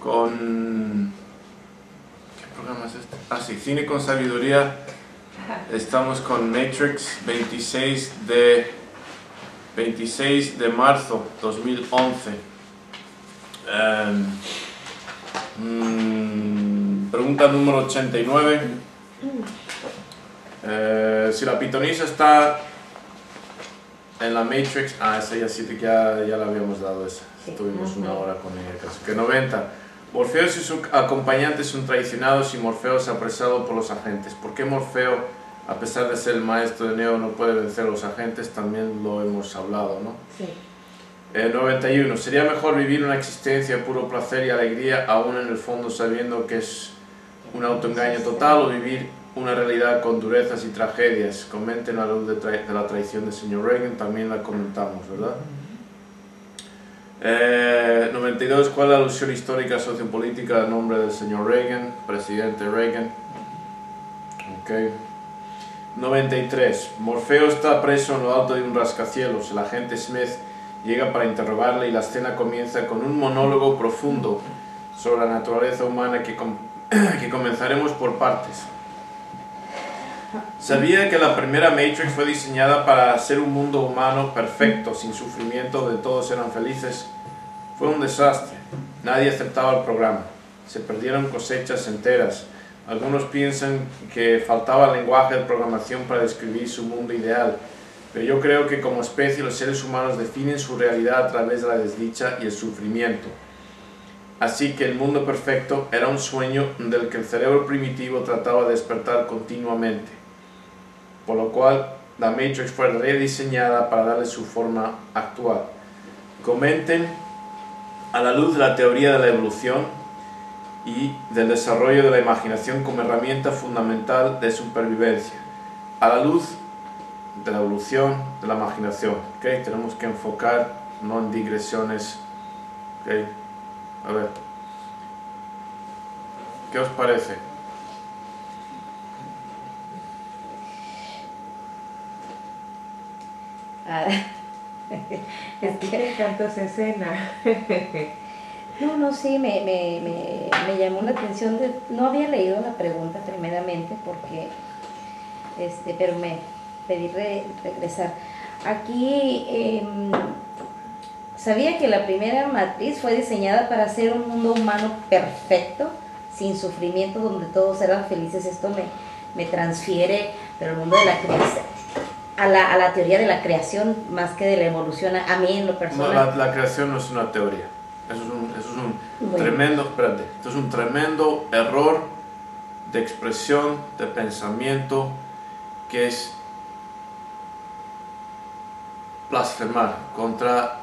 con... ¿Qué programa es este? Ah, sí, Cine con Sabiduría. Estamos con Matrix 26 de marzo 2011. Pregunta número 89. Si la pitonisa está en la Matrix... Ah, esa ya sí que ya la habíamos dado esa. Tuvimos una hora con ella casi. Que 90. Morfeos y sus acompañantes son traicionados y Morfeo es apresado por los agentes. ¿Por qué Morfeo, a pesar de ser el maestro de Neo, no puede vencer a los agentes? También lo hemos hablado, ¿no? Sí. 91. ¿Sería mejor vivir una existencia de puro placer y alegría, aún en el fondo sabiendo que es un autoengaño total, o vivir una realidad con durezas y tragedias? Comenten a la luz de la traición del señor Reagan, también la comentamos, ¿verdad? 92. ¿Cuál es la alusión histórica sociopolítica del nombre del señor Reagan? Presidente Reagan. Okay. 93. Morfeo está preso en lo alto de un rascacielos. El agente Smith llega para interrogarle y la escena comienza con un monólogo profundo sobre la naturaleza humana que comenzaremos por partes. ¿Sabía que la primera Matrix fue diseñada para ser un mundo humano perfecto, sin sufrimiento, donde todos eran felices? Fue un desastre. Nadie aceptaba el programa. Se perdieron cosechas enteras. Algunos piensan que faltaba lenguaje de programación para describir su mundo ideal, pero yo creo que como especie los seres humanos definen su realidad a través de la desdicha y el sufrimiento. Así que el mundo perfecto era un sueño del que el cerebro primitivo trataba de despertar continuamente, por lo cual la Matrix fue rediseñada para darle su forma actual. Comenten a la luz de la teoría de la evolución y del desarrollo de la imaginación como herramienta fundamental de supervivencia. A la luz de la evolución de la imaginación, ¿okay? Tenemos que enfocar, no en digresiones, ¿okay? A ver, ¿qué os parece? Es que me encantó esa escena. No, sí, me llamó la atención. No había leído la pregunta primeramente porque, pero me pedí regresar. Aquí sabía que la primera matriz fue diseñada para ser un mundo humano perfecto, sin sufrimiento, donde todos eran felices. Esto me transfiere del mundo de la creación a la teoría de la creación más que de la evolución, a mí en lo personal. No, la creación no es una teoría. Eso es un tremendo, espérate, esto es un tremendo error de expresión, de pensamiento, que es blasfemar contra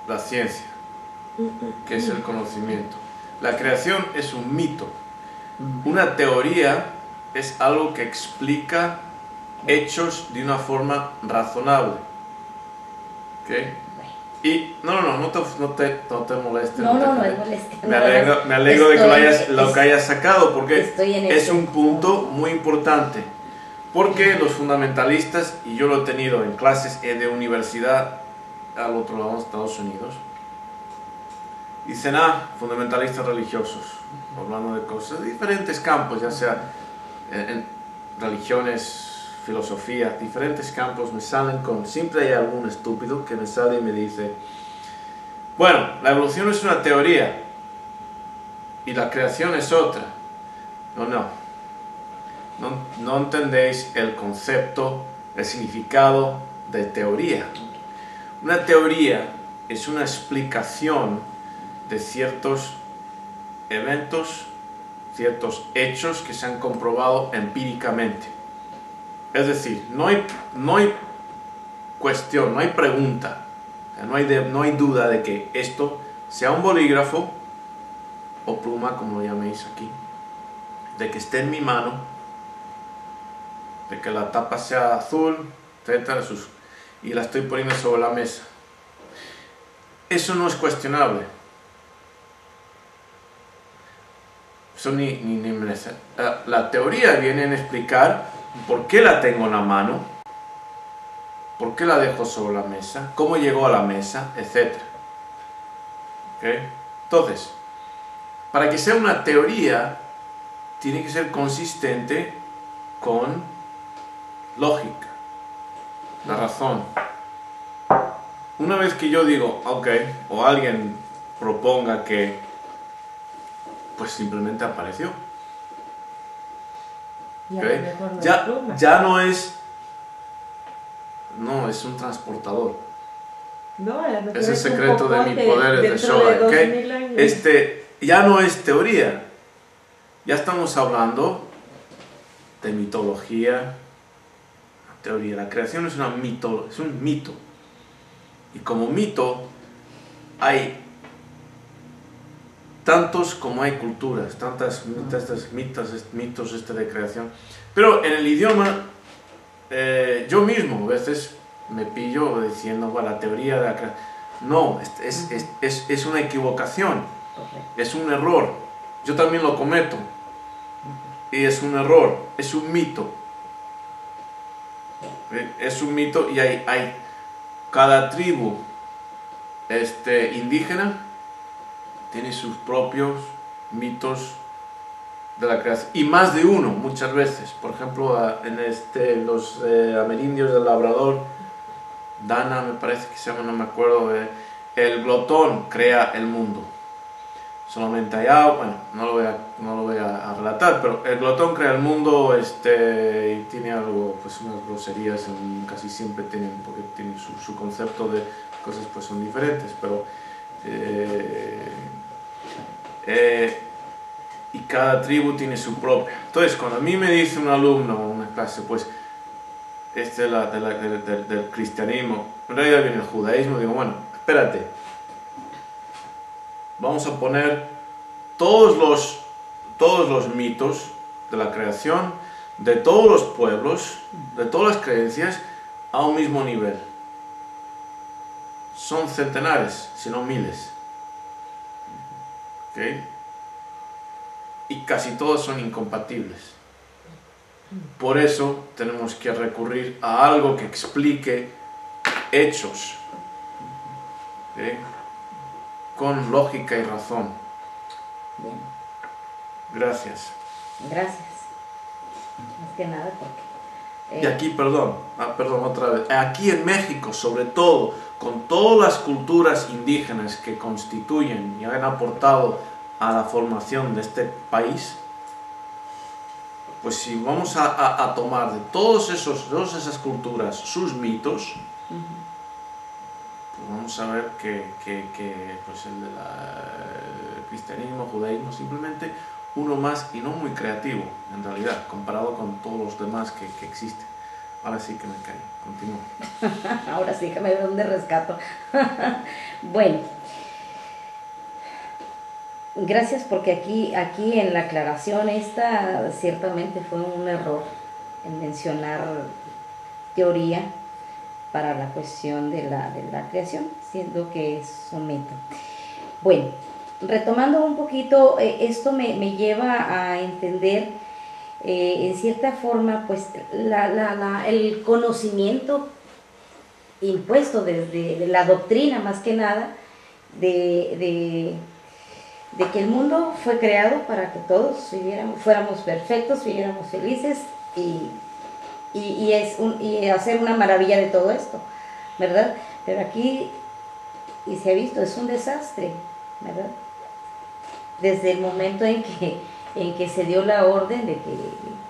la ciencia, que es el conocimiento. La creación es un mito. Una teoría es algo que explica hechos de una forma razonable. ¿Okay? Y no te molestes. No es molestia. Me alegro de que lo hayas sacado, porque es un punto muy importante. Porque los fundamentalistas, y yo lo he tenido en clases de universidad al otro lado de Estados Unidos, dicen, fundamentalistas religiosos, hablando de cosas de diferentes campos, ya sea en religiones, filosofía, diferentes campos, me salen con... Siempre hay algún estúpido que me sale y me dice, bueno, la evolución es una teoría y la creación es otra. No entendéis el concepto, el significado de teoría. Una teoría es una explicación de ciertos eventos, ciertos hechos que se han comprobado empíricamente. Es decir, no hay cuestión, no hay pregunta, no hay duda de que esto sea un bolígrafo o pluma, como lo llaméis aquí, de que esté en mi mano, de que la tapa sea azul, etcétera, y la estoy poniendo sobre la mesa. Eso no es cuestionable. Eso ni merece. La teoría viene a explicar por qué la tengo en la mano, por qué la dejo sobre la mesa, cómo llegó a la mesa, etc. ¿Okay? Entonces, para que sea una teoría, tiene que ser consistente con lógica, la razón. Una vez que yo digo, ok, o alguien proponga que, pues simplemente apareció. Y a ¿Ok? lo mejor no es pluma. Ya no es, no, es un transportador. No, a lo mejor Es el un secreto de mi popote poder de dentro Shoah, de ¿ok? 2000 años. Ya no es teoría, ya estamos hablando de mitología, teoría. La creación es un mito. Y como mito hay tantos como hay culturas, tantas mitos de creación. Pero en el idioma, yo mismo a veces me pillo diciendo, bueno, la teoría de la creación. No, es una equivocación, es un error. Yo también lo cometo. Y es un error, es un mito. Es un mito y hay cada tribu indígena tiene sus propios mitos de la creación, y más de uno muchas veces. Por ejemplo, en los amerindios del Labrador, Dana me parece que se llama, no me acuerdo, el glotón crea el mundo. Solamente hay agua, bueno, no lo voy a relatar, pero el glotón crea el mundo, y tiene algo, pues unas groserías, casi siempre tienen, porque tiene su concepto de cosas, pues son diferentes, pero y cada tribu tiene su propia. Entonces, cuando a mí me dice un alumno en una clase, pues del cristianismo, en realidad viene el judaísmo, digo, bueno, espérate, vamos a poner todos los mitos de la creación, de todos los pueblos, de todas las creencias, a un mismo nivel. Son centenares, si no miles. ¿Ok? Y casi todos son incompatibles. Por eso tenemos que recurrir a algo que explique hechos, ¿ok? Con lógica y razón. Bien. Gracias. Gracias. Más que nada porque... Y aquí, perdón, otra vez. Aquí en México, sobre todo, con todas las culturas indígenas que constituyen y han aportado a la formación de este país, pues si vamos a tomar de todas esas culturas sus mitos, pues vamos a ver que pues el de el cristianismo, judaísmo, simplemente uno más y no muy creativo, en realidad, comparado con todos los demás que existen. Ahora sí que me callo, continúo. Ahora sí, déjame ver dónde rescato. Bueno, gracias porque aquí en la aclaración esta ciertamente fue un error en mencionar teoría para la cuestión de la creación, siendo que es un mito. Bueno, retomando un poquito, esto me lleva a entender en cierta forma pues el conocimiento impuesto desde la doctrina más que nada de que el mundo fue creado para que todos fuéramos perfectos, viviéramos felices y hacer una maravilla de todo esto, ¿verdad? Pero aquí, y se ha visto, es un desastre, ¿verdad? Desde el momento en que se dio la orden de que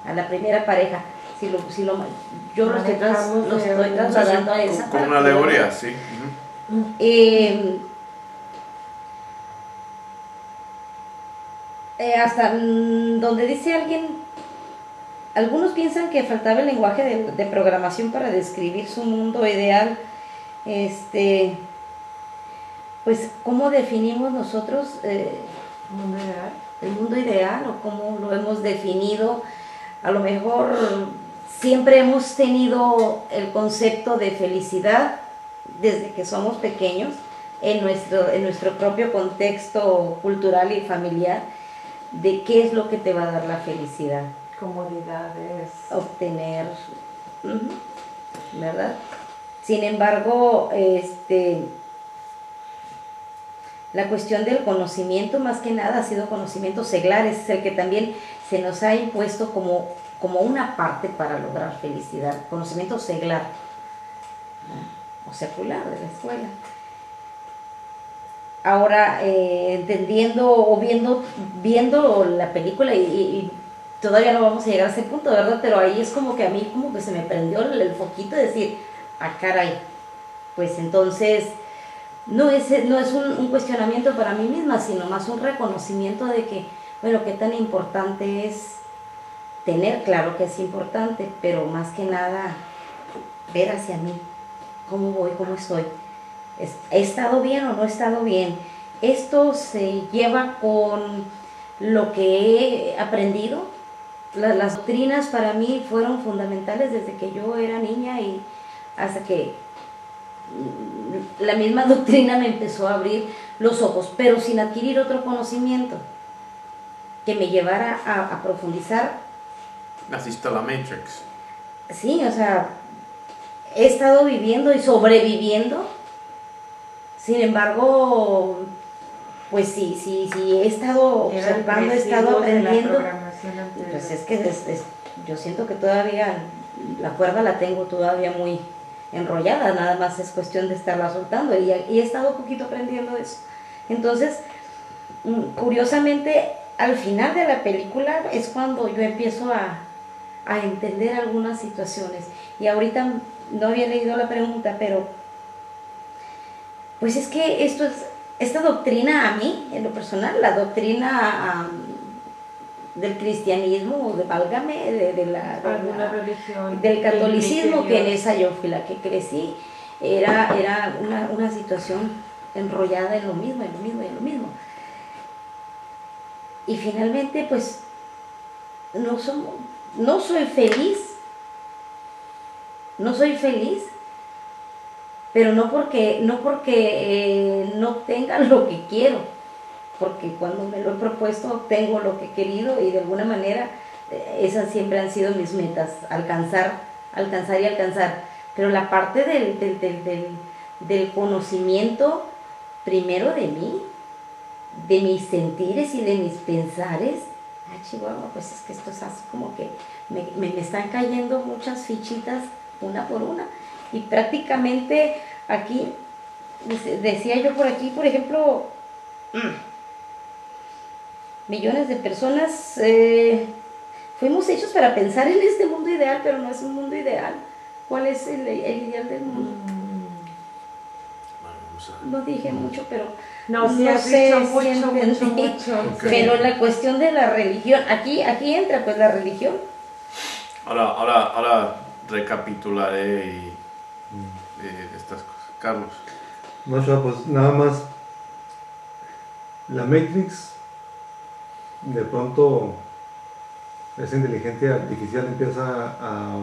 a la primera pareja, yo lo estoy trasladando a esa con parte, una alegoría, sí. Hasta donde dice algunos piensan que faltaba el lenguaje de programación para describir su mundo ideal. Pues, ¿cómo definimos nosotros ¿Mundo ideal? el mundo ideal o cómo lo hemos definido? A lo mejor siempre hemos tenido el concepto de felicidad desde que somos pequeños en nuestro propio contexto cultural y familiar, de qué es lo que te va a dar la felicidad. Comodidades. Obtener, ¿verdad? Sin embargo, La cuestión del conocimiento, más que nada, ha sido conocimiento seglar, es el que también se nos ha impuesto como una parte para lograr felicidad, conocimiento seglar, ¿no? O secular de la escuela. Ahora, entendiendo o viendo la película y todavía no vamos a llegar a ese punto, ¿verdad? Pero ahí es como que a mí como que se me prendió el foquito de decir, ah, caray, pues entonces no es un cuestionamiento para mí misma, sino más un reconocimiento de que, bueno, qué tan importante es tener, claro que es importante, pero más que nada ver hacia mí, cómo voy, cómo estoy. ¿He estado bien o no he estado bien? Esto se lleva con lo que he aprendido. Las doctrinas para mí fueron fundamentales desde que yo era niña y hasta que la misma doctrina me empezó a abrir los ojos, pero sin adquirir otro conocimiento que me llevara a profundizar. Naciste a la Matrix. Sí, o sea, he estado viviendo y sobreviviendo. Sin embargo, pues sí, he estado observando, he estado aprendiendo. Pues es que yo siento que todavía la cuerda la tengo todavía muy enrollada, nada más es cuestión de estarla soltando y he estado un poquito aprendiendo eso. Entonces, curiosamente, al final de la película es cuando yo empiezo a entender algunas situaciones. Y ahorita no había leído la pregunta, pero pues es que esta doctrina a mí, en lo personal, la doctrina del cristianismo, válgame, alguna religión, del catolicismo, que en esa yo fui la que crecí, era una situación enrollada en lo mismo. Y finalmente, pues, no soy feliz, pero no porque no tenga lo que quiero, porque cuando me lo he propuesto tengo lo que he querido y de alguna manera esas siempre han sido mis metas, alcanzar, pero la parte del conocimiento primero de mí, de mis sentires y de mis pensares, chihuahua, pues es que esto es así como que me están cayendo muchas fichitas una por una. Y prácticamente aquí, decía yo por aquí, por ejemplo, millones de personas fuimos hechos para pensar en este mundo ideal, pero no es un mundo ideal. ¿Cuál es el ideal del mundo? No dije mucho, pero no sé si mucho. Okay. Pero la cuestión de la religión, aquí entra pues la religión. Ahora recapitularé estas cosas. Carlos. No, pues nada más. La Matrix, de pronto, esa inteligencia artificial empieza a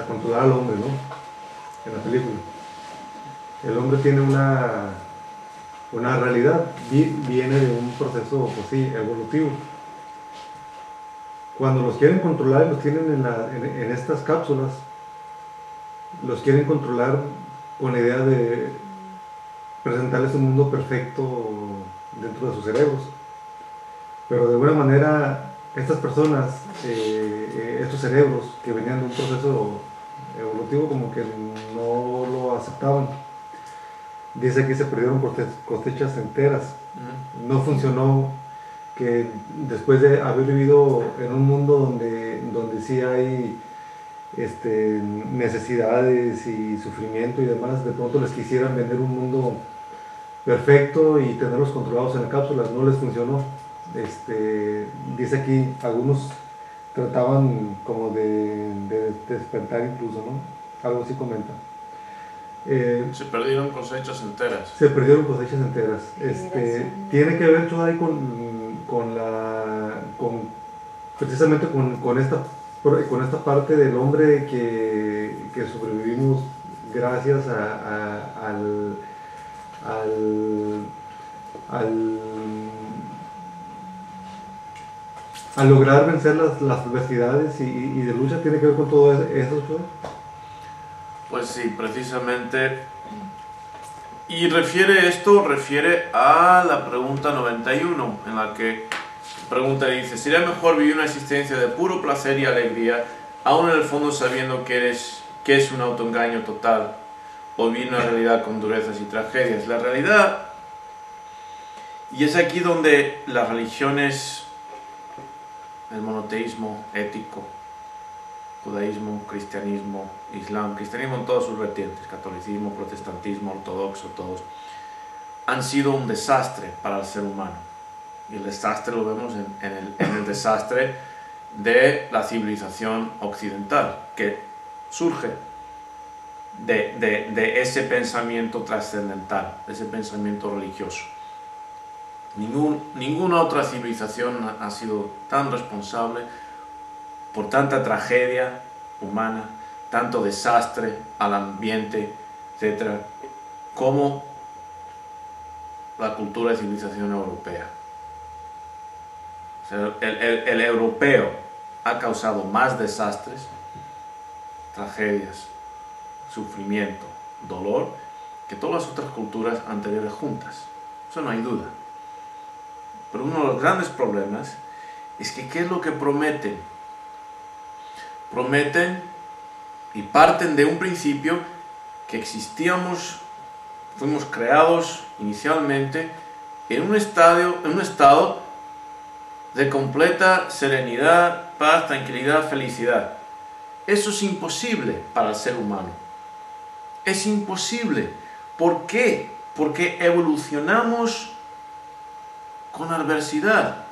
controlar al hombre, ¿no? En la película. El hombre tiene una realidad, viene de un proceso, pues sí, evolutivo. Cuando los quieren controlar, los tienen en estas cápsulas, los quieren controlar con la idea de presentarles un mundo perfecto dentro de sus cerebros. Pero de alguna manera, estas personas, estos cerebros que venían de un proceso evolutivo, como que no lo aceptaban. Dice que se perdieron cosechas enteras. No funcionó, que después de haber vivido en un mundo donde sí hay necesidades y sufrimiento y demás, de pronto les quisieran vender un mundo perfecto y tenerlos controlados en las cápsulas. No les funcionó. Dice aquí, algunos trataban como de despertar incluso, ¿no? Algo así comenta. Se perdieron cosechas enteras. Se perdieron cosechas enteras. Tiene que ver todo ahí precisamente con esta parte del hombre que sobrevivimos gracias al lograr vencer las adversidades y de lucha. Tiene que ver con todo eso, ¿no? Pues sí, precisamente. Y refiere a la pregunta 91, en la que pregunta dice, ¿sería mejor vivir una existencia de puro placer y alegría, aún en el fondo sabiendo que es un autoengaño total, o vivir una realidad con durezas y tragedias? La realidad, y es aquí donde las religiones, el monoteísmo ético, judaísmo, cristianismo, islam, cristianismo en todas sus vertientes, catolicismo, protestantismo, ortodoxo, todos, han sido un desastre para el ser humano. Y el desastre lo vemos en el desastre de la civilización occidental, que surge de ese pensamiento trascendental, de ese pensamiento religioso. Ninguna otra civilización ha sido tan responsable por tanta tragedia humana, tanto desastre al ambiente, etc., como la cultura y civilización europea. O sea, el europeo ha causado más desastres, tragedias, sufrimiento, dolor, que todas las otras culturas anteriores juntas. Eso no hay duda. Pero uno de los grandes problemas es que ¿qué es lo que prometen? Prometen y parten de un principio que fuimos creados inicialmente en un estado de completa serenidad, paz, tranquilidad, felicidad. Eso es imposible para el ser humano. Es imposible. ¿Por qué? Porque evolucionamos con adversidad.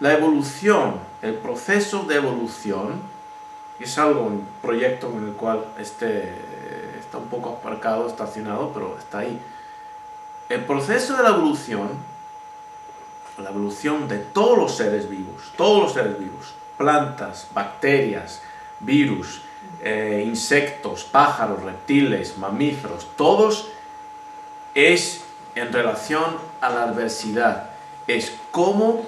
La evolución, el proceso de evolución, es un proyecto en el cual está un poco aparcado, estacionado, pero está ahí. El proceso de la evolución de todos los seres vivos, plantas, bacterias, virus, insectos, pájaros, reptiles, mamíferos, todos es en relación a la adversidad. Es cómo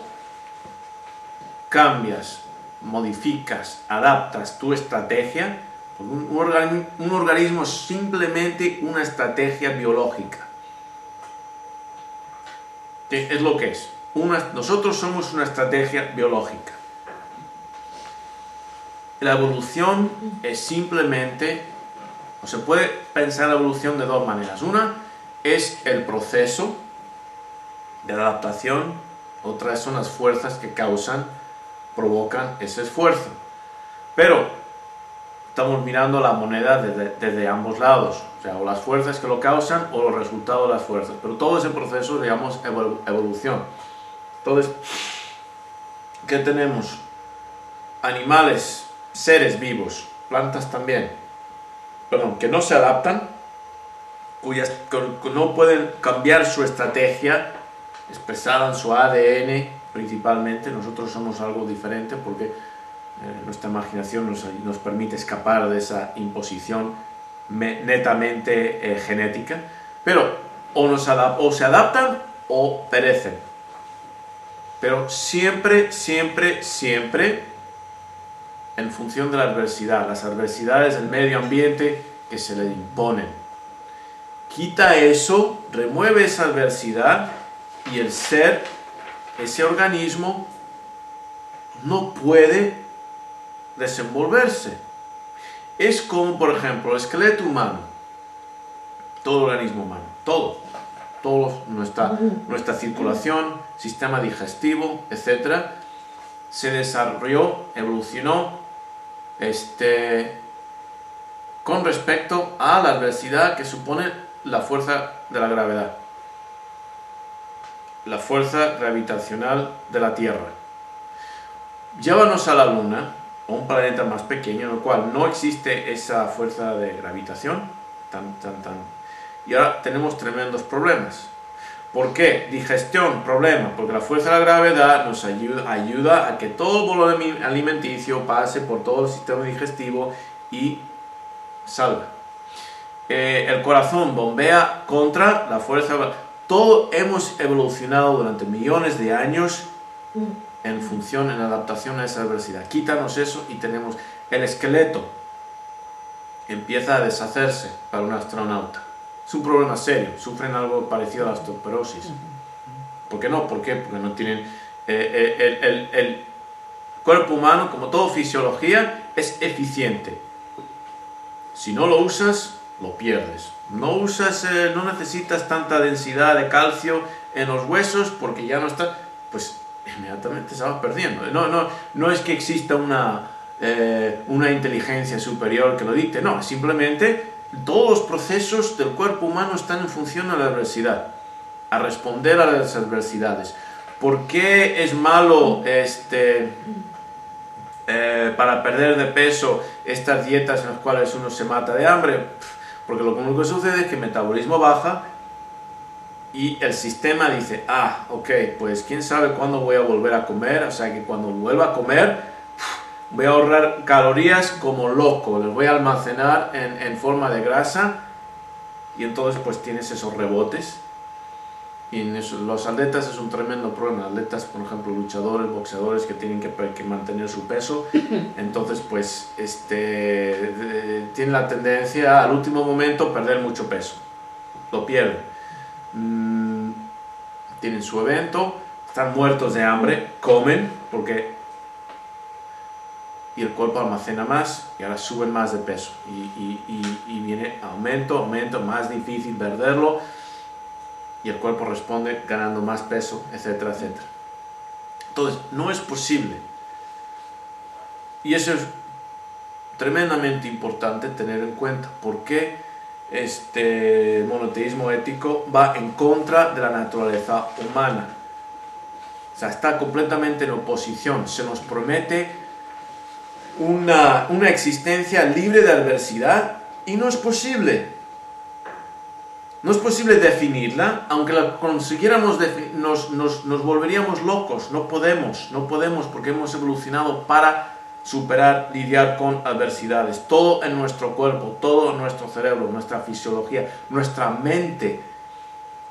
cambias, modificas, adaptas tu estrategia. Un organismo es simplemente una estrategia biológica. ¿Qué es lo que es? Nosotros somos una estrategia biológica. La evolución es simplemente, o se puede pensar la evolución de dos maneras. Una es el proceso de la adaptación, otra son las fuerzas que provocan ese esfuerzo. Pero estamos mirando la moneda desde ambos lados, o sea, o las fuerzas que lo causan o los resultados de las fuerzas. Pero todo ese proceso le llamamos evolución. Entonces, ¿qué tenemos? Animales, seres vivos, plantas también, que no se adaptan, que no pueden cambiar su estrategia expresada en su ADN principalmente. Nosotros somos algo diferente porque nuestra imaginación nos permite escapar de esa imposición netamente genética, pero o se adaptan o perecen. Pero siempre en función de la adversidad, las adversidades del medio ambiente que se le imponen. Quita eso, remueve esa adversidad y el ser, ese organismo, no puede desenvolverse. Es como, por ejemplo, el esqueleto humano, todo organismo humano, todo nuestra circulación, sistema digestivo, etc., se desarrolló, evolucionó con respecto a la adversidad que supone la fuerza de la gravedad, la fuerza gravitacional de la Tierra. Llévanos a la Luna, a un planeta más pequeño, en el cual no existe esa fuerza de gravitación, y ahora tenemos tremendos problemas. ¿Por qué? Digestión, problema, porque la fuerza de la gravedad nos ayuda a que todo el bolo alimenticio pase por todo el sistema digestivo y salga. El corazón bombea contra la fuerza. Todo hemos evolucionado durante millones de años en adaptación a esa adversidad. Quítanos eso y tenemos el esqueleto. Empieza a deshacerse para un astronauta. es un problema serio, sufren algo parecido a la osteoporosis. ¿Por qué no? ¿Por qué? Porque no tienen... el cuerpo humano, como toda fisiología, es eficiente. Si no lo usas, lo pierdes. No necesitas tanta densidad de calcio en los huesos porque ya no está... Pues inmediatamente se va perdiendo. No es que exista una inteligencia superior que lo dicte, no, simplemente todos los procesos del cuerpo humano están en función a la adversidad, a responder a las adversidades. ¿Por qué es malo para perder de peso estas dietas en las cuales uno se mata de hambre? Porque lo único que sucede es que el metabolismo baja y el sistema dice, ok, pues quién sabe cuándo voy a volver a comer, o sea que cuando vuelva a comer voy a ahorrar calorías como loco, les voy a almacenar en forma de grasa, y entonces pues tienes esos rebotes. Y en eso, los atletas es un tremendo problema. Atletas, por ejemplo, luchadores, boxeadores que tienen que mantener su peso, entonces pues tienen la tendencia al último momento perder mucho peso, lo pierden. Tienen su evento, están muertos de hambre, comen y el cuerpo almacena más y ahora suben más de peso y viene aumento, más difícil perderlo. Y el cuerpo responde ganando más peso, etcétera, etcétera. Entonces, no es posible. Y eso es tremendamente importante tener en cuenta. Porque este monoteísmo ético va en contra de la naturaleza humana. O sea, está completamente en oposición. Se nos promete una existencia libre de adversidad y no es posible. No es posible definirla, aunque la consiguiéramos nos volveríamos locos. No podemos porque hemos evolucionado para superar, lidiar con adversidades. Todo en nuestro cuerpo, todo en nuestro cerebro, nuestra fisiología, nuestra mente.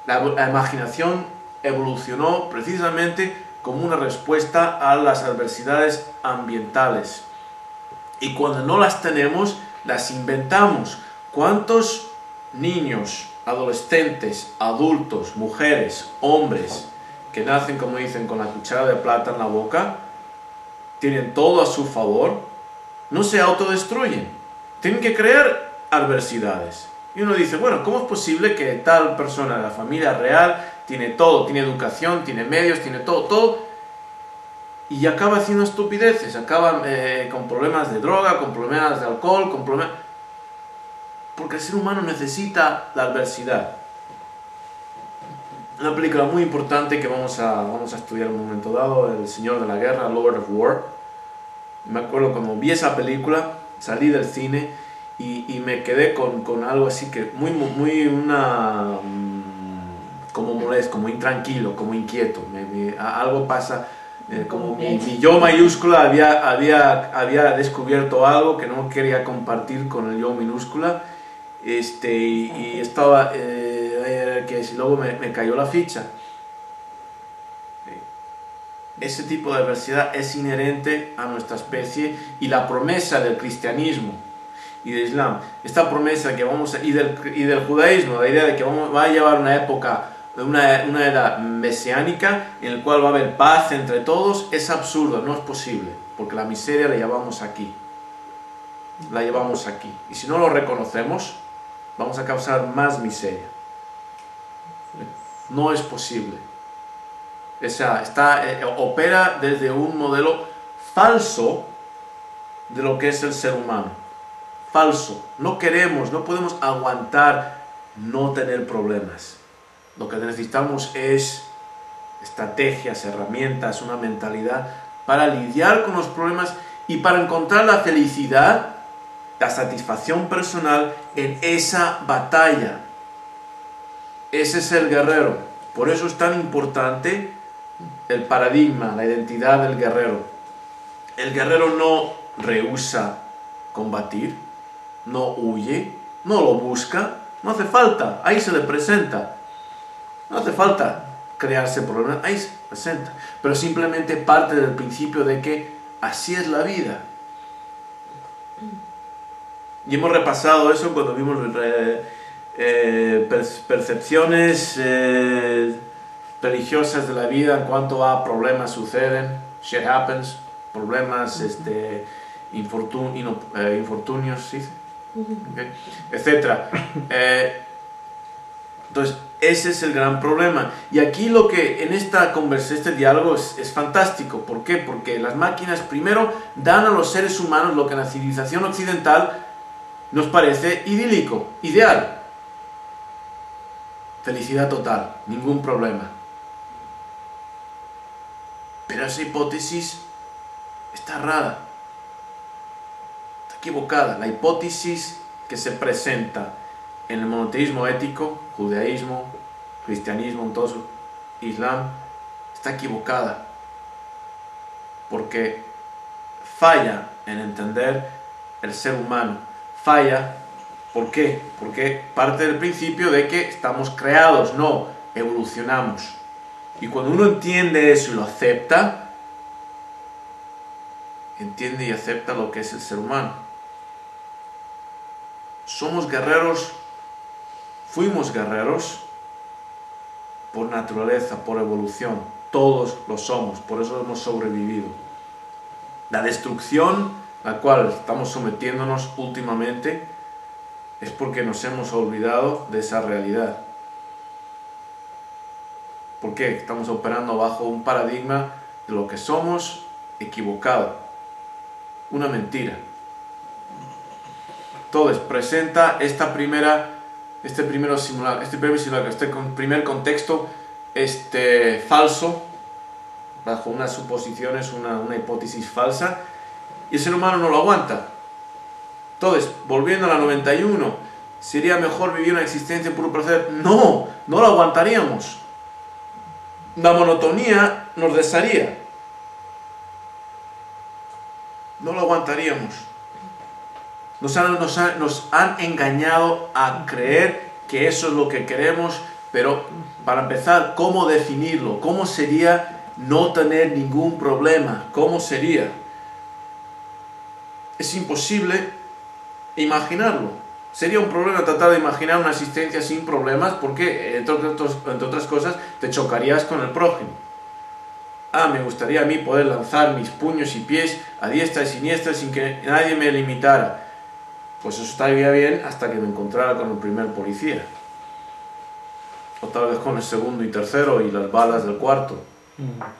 La imaginación evolucionó precisamente como una respuesta a las adversidades ambientales. Y cuando no las tenemos, las inventamos. ¿Cuántos niños, adolescentes, adultos, mujeres, hombres que nacen, como dicen, con la cuchara de plata en la boca, tienen todo a su favor, no se autodestruyen, tienen que crear adversidades? Y uno dice, bueno, ¿cómo es posible que tal persona de la familia real tiene todo, tiene educación, tiene medios, tiene todo, y acaba haciendo estupideces, acaba con problemas de droga, con problemas de alcohol, con problemas... Porque el ser humano necesita la adversidad. Una película muy importante que vamos a estudiar en un momento dado, El Señor de la Guerra, Lord of War. Me acuerdo cuando vi esa película, salí del cine y me quedé con algo así que como molesto, como intranquilo, como inquieto. Algo pasa, como mi yo mayúscula había descubierto algo que no quería compartir con el yo minúscula. Y estaba que si luego me cayó la ficha. Ese tipo de adversidad es inherente a nuestra especie, y la promesa del cristianismo y del islam, esta promesa que y del judaísmo, la idea de que va a llevar una época, una edad mesiánica en la cual va a haber paz entre todos, es absurdo, no es posible, porque la miseria la llevamos aquí, y si no lo reconocemos vamos a causar más miseria. No es posible. Opera desde un modelo falso de lo que es el ser humano. Falso. No podemos aguantar no tener problemas. Lo que necesitamos es estrategias, herramientas, una mentalidad para lidiar con los problemas y para encontrar la felicidad, la satisfacción personal en esa batalla. Ese es el guerrero. Por eso es tan importante el paradigma, la identidad del guerrero. El guerrero no rehúsa combatir, no huye, no lo busca, no hace falta, ahí se le presenta. No hace falta crearse problemas, ahí se presenta. Pero simplemente parte del principio de que así es la vida. Y hemos repasado eso cuando vimos percepciones religiosas de la vida en cuanto a problemas suceden, shit happens, problemas, infortunios, ¿sí? Okay, etcétera. Entonces, ese es el gran problema. Y aquí lo que en esta conversación, este diálogo es fantástico. ¿Por qué? Porque las máquinas primero dan a los seres humanos lo que en la civilización occidental nos parece idílico, ideal. Felicidad total, ningún problema. Pero esa hipótesis está errada, está equivocada. La hipótesis que se presenta en el monoteísmo ético, judaísmo, cristianismo, en todo su islam, está equivocada. Porque falla en entender el ser humano. Falla, ¿por qué? Porque parte del principio de que estamos creados, no evolucionamos. Y cuando uno entiende eso y lo acepta, entiende y acepta lo que es el ser humano. Somos guerreros, fuimos guerreros por naturaleza, por evolución. Todos lo somos, por eso hemos sobrevivido. La destrucción a la cual estamos sometiéndonos últimamente es porque nos hemos olvidado de esa realidad. ¿Por qué? Estamos operando bajo un paradigma de lo que somos equivocado. Una mentira. Entonces, presenta este primer simulacro, este primer contexto falso, bajo unas suposiciones, una hipótesis falsa, y el ser humano no lo aguanta. Entonces, volviendo a la 91, ¿sería mejor vivir una existencia en puro placer? No, no lo aguantaríamos. La monotonía nos desharía. No lo aguantaríamos. Nos han engañado a creer que eso es lo que queremos, pero para empezar, ¿cómo definirlo? ¿Cómo sería no tener ningún problema? ¿Cómo sería? Es imposible imaginarlo. Sería un problema tratar de imaginar una existencia sin problemas porque, entre otras cosas, te chocarías con el prójimo. Me gustaría a mí poder lanzar mis puños y pies a diestra y siniestra sin que nadie me limitara. Pues eso estaría bien hasta que me encontrara con el primer policía. O tal vez con el segundo y tercero y las balas del cuarto.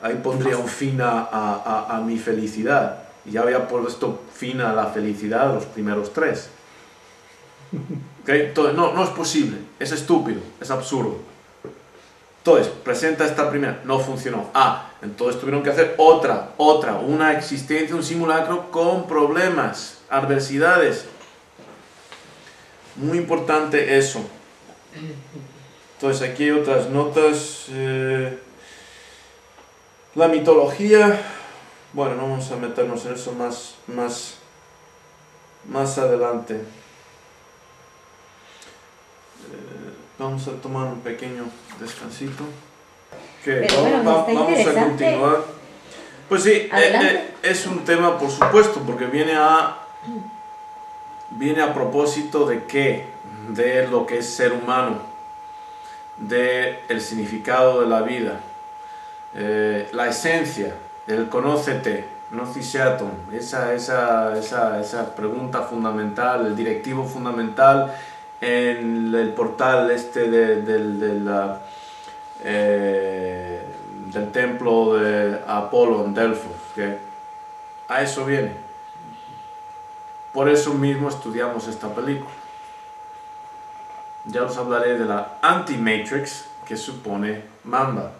Ahí pondría un fin a mi felicidad. Y ya había puesto fin a la felicidad de los primeros tres. ¿Okay? Entonces, no es posible, es estúpido, es absurdo. Entonces, presenta esta primera, no funcionó. Entonces tuvieron que hacer una existencia, un simulacro con problemas, adversidades. Muy importante eso. Entonces, aquí hay otras notas. La mitología, bueno, no vamos a meternos en eso más adelante. Vamos a tomar un pequeño descansito. Vamos a continuar. Pues sí, es un tema, por supuesto, porque viene a propósito de qué, de lo que es ser humano, de el significado de la vida, la esencia, el conócete, nociseaton, esa pregunta fundamental, el directivo fundamental en el portal del templo de Apolo en Delfos, que a eso viene. Por eso mismo estudiamos esta película. Ya os hablaré de la anti-matrix que supone Mamba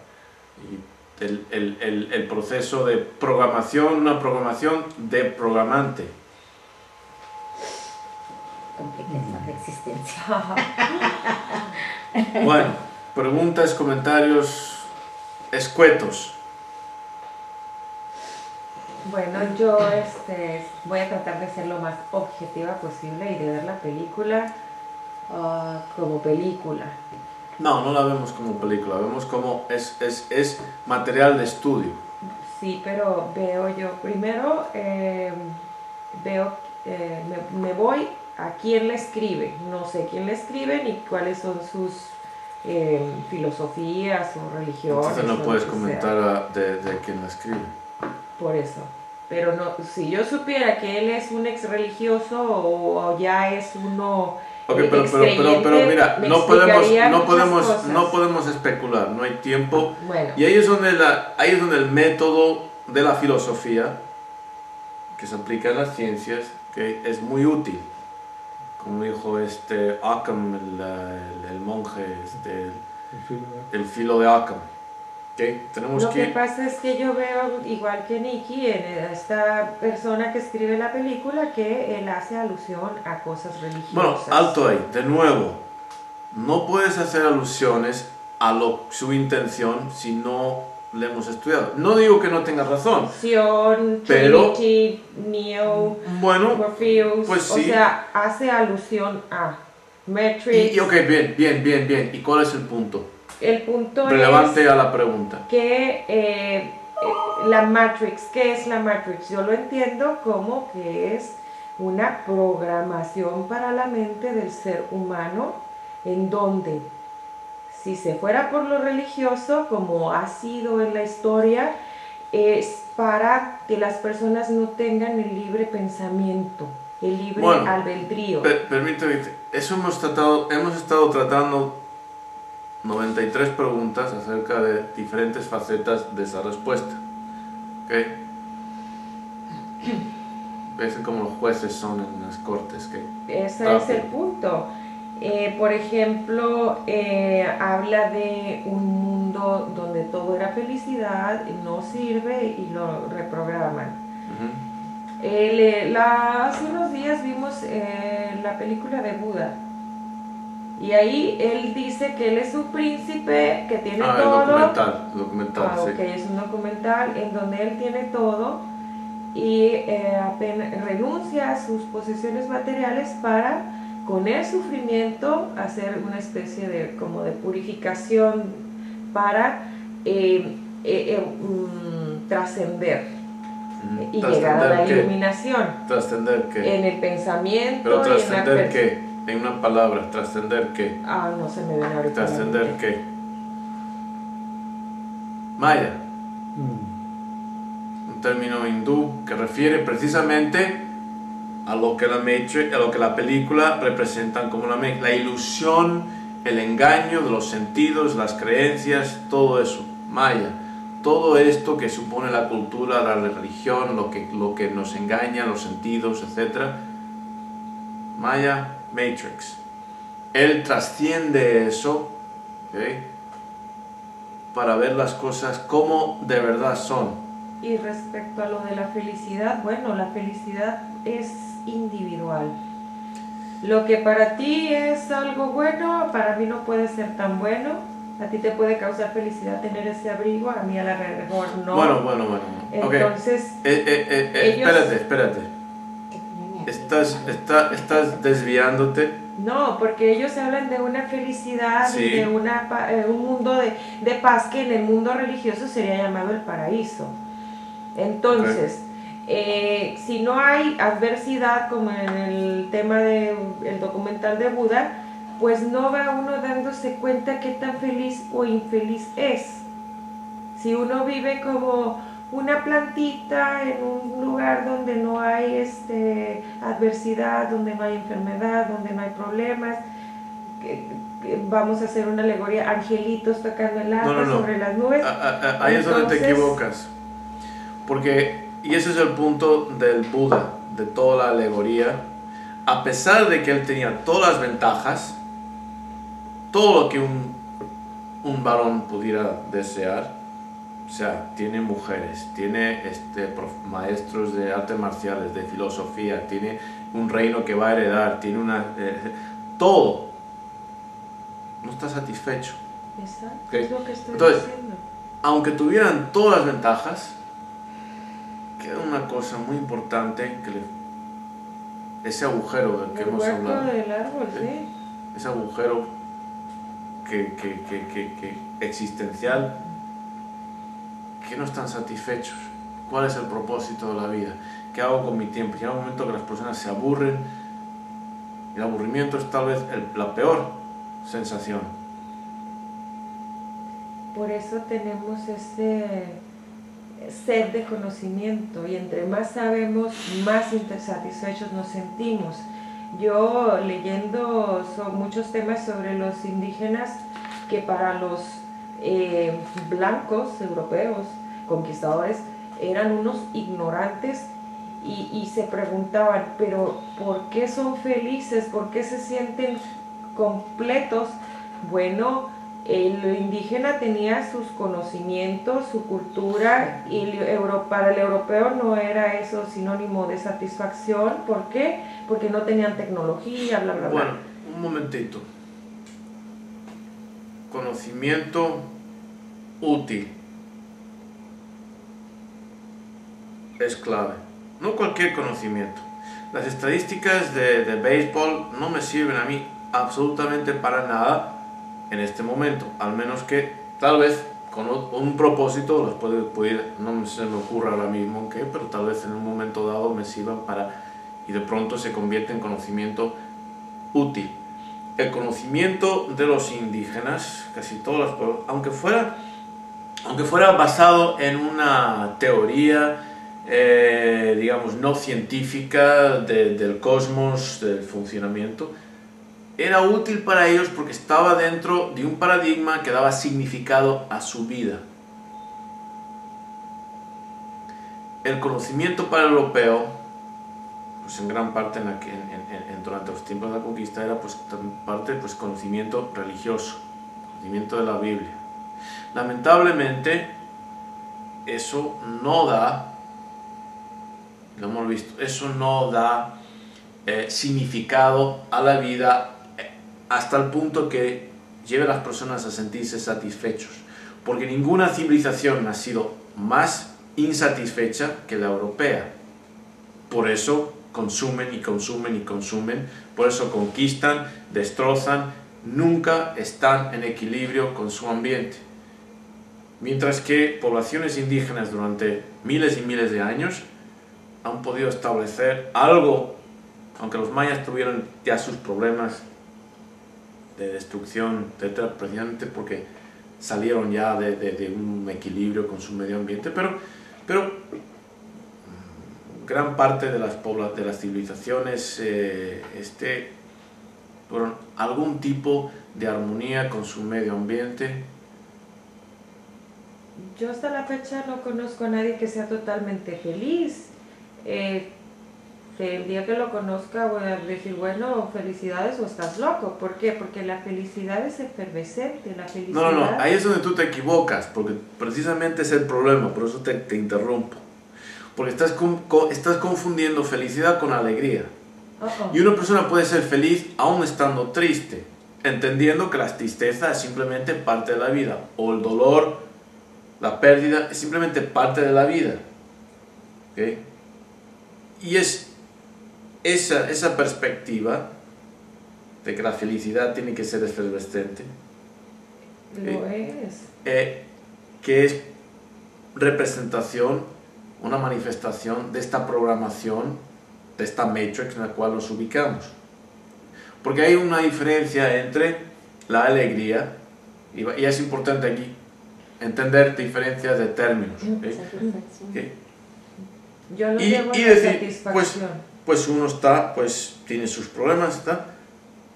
y el proceso de programación, una programación desprogramante. Complicación de existencia. Bueno, preguntas, comentarios escuetos. Bueno, yo voy a tratar de ser lo más objetiva posible y de ver la película como película. No la vemos como película, vemos como es material de estudio. Sí, pero veo yo, primero me voy a quién le escribe. No sé quién le escribe ni cuáles son sus filosofías o religiones. Entonces no o puedes lo que comentar sea. de quién la escribe. Por eso. Pero no, si yo supiera que él es un ex religioso o ya es uno Ok, excreyente, pero mira, me no podemos, explicaría no, muchas podemos, cosas. no podemos especular, no hay tiempo. Bueno, Y ahí es donde el método de la filosofía, que se aplica en las ciencias, que es muy útil. Como dijo Occam, el monje, el filo de Occam. ¿Okay? Tenemos lo que que... pasa es que yo veo, igual que Nicky, en esta persona que escribe la película, que él hace alusión a cosas religiosas. Bueno, alto ahí, de nuevo, no puedes hacer alusiones a su intención si no le hemos estudiado. No digo que no tengas razón, Sion, pero... Trinity, Neo, Bueno, Morpheus, pues sí. o sea, hace alusión a Matrix. Y ok, bien. ¿Y cuál es el punto? El punto Relevante es a la pregunta. que la Matrix, ¿qué es la Matrix? Yo lo entiendo como que es una programación para la mente del ser humano, en donde, si se fuera por lo religioso, como ha sido en la historia, es para que las personas no tengan el libre pensamiento, el libre albedrío. Permíteme, eso hemos estado tratando 93 preguntas acerca de diferentes facetas de esa respuesta. ¿Ok? Ves como los jueces son en las cortes. ¿Okay? Ese es el punto. Por ejemplo, habla de un mundo donde todo era felicidad, no sirve y lo reprograman. Hace unos días vimos la película de Buda. Y ahí él dice que él es un príncipe, que tiene todo. El documental, sí. Ok, es un documental en donde él tiene todo y apenas renuncia a sus posesiones materiales para, con el sufrimiento, hacer una especie de como de purificación para trascender y llegar a la iluminación. ¿Trascender qué? En el pensamiento. ¿Pero trascender y en la qué? En una palabra, ¿trascender qué? no se me ven ahorita. ¿Trascender qué? Maya. Un término hindú que refiere precisamente a lo que la película representan como la ilusión, el engaño de los sentidos, las creencias, todo eso. Maya. Todo esto que supone la cultura, la religión, lo que nos engaña, los sentidos, etc. Maya, Matrix. Él trasciende eso, ¿okay? Para ver las cosas como de verdad son. Y respecto a lo de la felicidad, bueno, la felicidad es individual. Lo que para ti es algo bueno, para mí no puede ser tan bueno. A ti te puede causar felicidad tener ese abrigo, a mí a la mejor no. Bueno. Entonces, espérate. Estás desviándote. No, porque ellos hablan de una felicidad, Sí. Y de un mundo de paz que en el mundo religioso sería llamado el paraíso. Entonces, si no hay adversidad como en el tema del documental de Buda, pues no va uno dándose cuenta qué tan feliz o infeliz es. Si uno vive como una plantita en un lugar donde no hay adversidad, donde no hay enfermedad, donde no hay problemas, vamos a hacer una alegoría, angelitos tocando el arpa sobre las nubes. Ahí es donde te equivocas. Y ese es el punto del Buda, de toda la alegoría. A pesar de que él tenía todas las ventajas, todo lo que un varón pudiera desear, o sea, tiene mujeres, tiene maestros de artes marciales, de filosofía, tiene un reino que va a heredar, tiene todo. No está satisfecho. Exacto, ¿Okay? es lo que estoy Entonces, diciendo. aunque tuvieran todas las ventajas, queda una cosa muy importante, ese agujero del que hemos hablado. El hueco del árbol, sí. Ese agujero que existencial, que no están satisfechos. ¿Cuál es el propósito de la vida? ¿Qué hago con mi tiempo? Llega un momento que las personas se aburren El aburrimiento es tal vez la peor sensación. Por eso tenemos ese sed de conocimiento, y entre más sabemos, más insatisfechos nos sentimos. Yo leyendo muchos temas sobre los indígenas, que para los blancos europeos conquistadores eran unos ignorantes, y se preguntaban, pero ¿por qué son felices? ¿Por qué se sienten completos? Bueno, el indígena tenía sus conocimientos, su cultura, y para el europeo no era eso sinónimo de satisfacción. ¿Por qué? Porque no tenían tecnología, bla, bla, bla. Bueno, un momentito. Conocimiento útil es clave. No cualquier conocimiento. Las estadísticas de béisbol no me sirven a mí absolutamente para nada en este momento, al menos que tal vez con un propósito las puede, no se me ocurre ahora mismo qué, pero tal vez en un momento dado me sirvan para, y de pronto se convierte en conocimiento útil. El conocimiento de los indígenas, casi todos los pueblos, aunque fuera basado en una teoría digamos no científica del cosmos, del funcionamiento, era útil para ellos porque estaba dentro de un paradigma que daba significado a su vida. El conocimiento para el europeo, pues en gran parte durante los tiempos de la conquista, era pues parte pues conocimiento religioso, conocimiento de la Biblia. Lamentablemente eso no da, lo hemos visto, eso no da significado a la vida hasta el punto que lleve a las personas a sentirse satisfechos, porque ninguna civilización ha sido más insatisfecha que la europea. Por eso consumen y consumen y consumen, por eso conquistan, destrozan, nunca están en equilibrio con su ambiente. Mientras que poblaciones indígenas durante miles y miles de años han podido establecer algo, aunque los mayas tuvieron ya sus problemas de destrucción, etcétera, precisamente porque salieron ya de un equilibrio con su medio ambiente, pero gran parte de las civilizaciones fueron algún tipo de armonía con su medio ambiente. Yo hasta la fecha no conozco a nadie que sea totalmente feliz. El día que lo conozca voy a decir, bueno, felicidades o estás loco. ¿Por qué? Porque la felicidad es efervescente, la felicidad... No, ahí es donde tú te equivocas, porque precisamente es el problema, por eso te interrumpo. Porque estás confundiendo felicidad con alegría. Y una persona puede ser feliz aún estando triste, entendiendo que la tristeza es simplemente parte de la vida, o el dolor, la pérdida, es simplemente parte de la vida. ¿Okay? Y es esa perspectiva de que la felicidad tiene que ser efervescente, lo es, que es representación, una manifestación de esta programación, de esta matrix en la cual nos ubicamos. Porque hay una diferencia entre la alegría, y es importante aquí entender diferencias de términos. ¿Okay? Yo lo llevo y a decir, satisfacción. pues uno está, pues tiene sus problemas,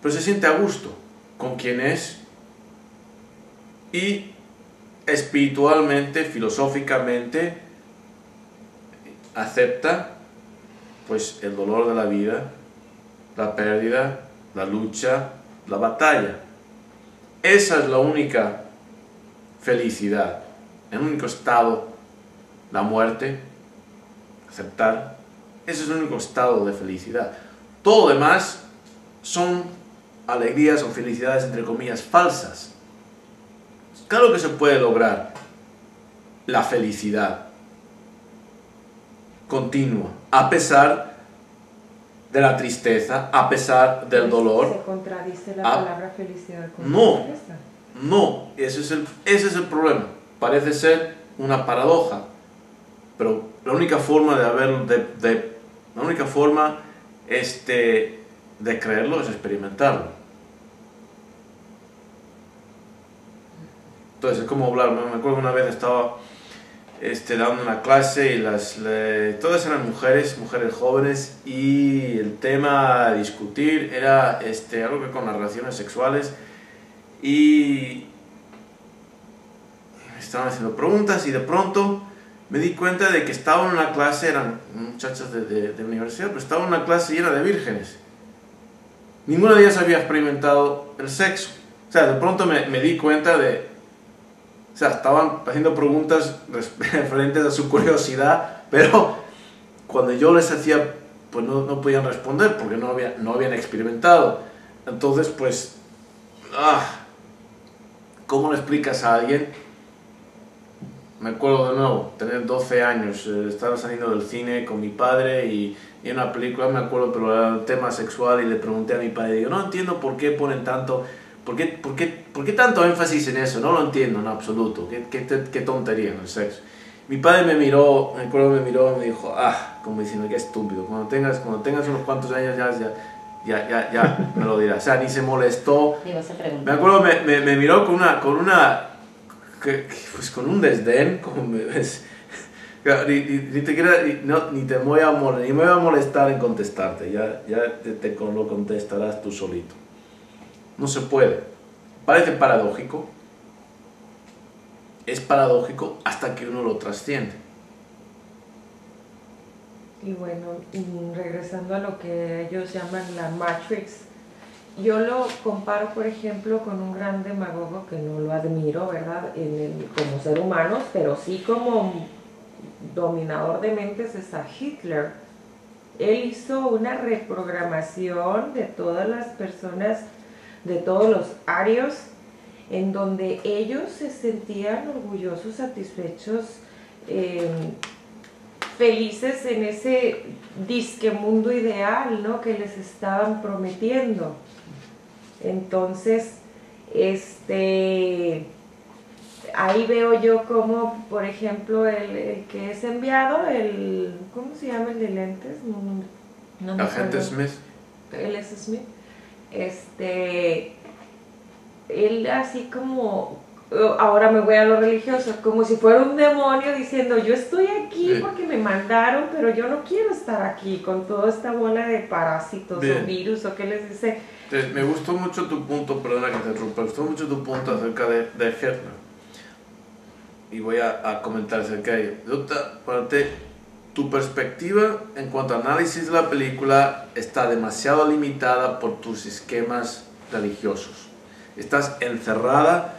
pero se siente a gusto con quien es, y espiritualmente, filosóficamente, acepta pues el dolor de la vida, la pérdida, la lucha, la batalla. Esa es la única felicidad, el único estado, la muerte, aceptar. Ese es el único estado de felicidad. Todo lo demás son alegrías o felicidades, entre comillas, falsas. Claro que se puede lograr la felicidad continua, a pesar de la tristeza, a pesar del dolor. ¿Se contradice la palabra felicidad con tristeza? No, ese es el problema. Parece ser una paradoja, pero la única forma de creerlo es experimentarlo. Entonces es como hablar, me acuerdo una vez estaba dando una clase y todas eran mujeres jóvenes, y el tema a discutir era algo que con las relaciones sexuales, y me estaban haciendo preguntas y de pronto me di cuenta de que estaba en una clase, eran muchachas de universidad, pero estaba en una clase llena de vírgenes. Ninguna de ellas había experimentado el sexo. O sea, de pronto me di cuenta o sea, estaban haciendo preguntas referentes a su curiosidad, pero cuando yo les hacía, pues no podían responder porque no habían experimentado. Entonces, pues, ¿cómo le explicas a alguien? Me acuerdo de nuevo, tener 12 años, estaba saliendo del cine con mi padre y en una película, me acuerdo, pero era un tema sexual, y le pregunté a mi padre, digo, no entiendo por qué ponen tanto, por qué tanto énfasis en eso, no lo entiendo en absoluto, qué tontería en el sexo. Mi padre me miró y me dijo, como diciendo, qué estúpido, cuando tengas unos cuantos años ya me lo dirás. O sea, ni se molestó. Me acuerdo, me miró con un desdén, ni me voy a molestar en contestarte, ya te lo contestarás tú solito. No se puede. Parece paradójico. Es paradójico hasta que uno lo trasciende. Y bueno, regresando a lo que ellos llaman la Matrix, yo lo comparo, por ejemplo, con un gran demagogo que no lo admiro, ¿verdad? Como ser humano, pero sí como dominador de mentes, es a Hitler. Él hizo una reprogramación de todas las personas, de todos los arios, en donde ellos se sentían orgullosos, satisfechos, felices en ese disque mundo ideal, ¿no?, que les estaban prometiendo. Entonces, ahí veo yo como, por ejemplo, el que es enviado, ¿cómo se llama el de lentes? No me Agente acuerdo. Smith. Él es Smith. Él así como, ahora me voy a lo religioso, como si fuera un demonio diciendo, yo estoy aquí porque me mandaron, pero yo no quiero estar aquí con toda esta bola de parásitos o virus o qué les dice. Me gustó mucho tu punto, perdona que te interrumpa, me gustó mucho tu punto acerca de Hitler, y voy a comentar acerca de ello. Para ti, tu perspectiva en cuanto a análisis de la película está demasiado limitada por tus esquemas religiosos. Estás encerrada,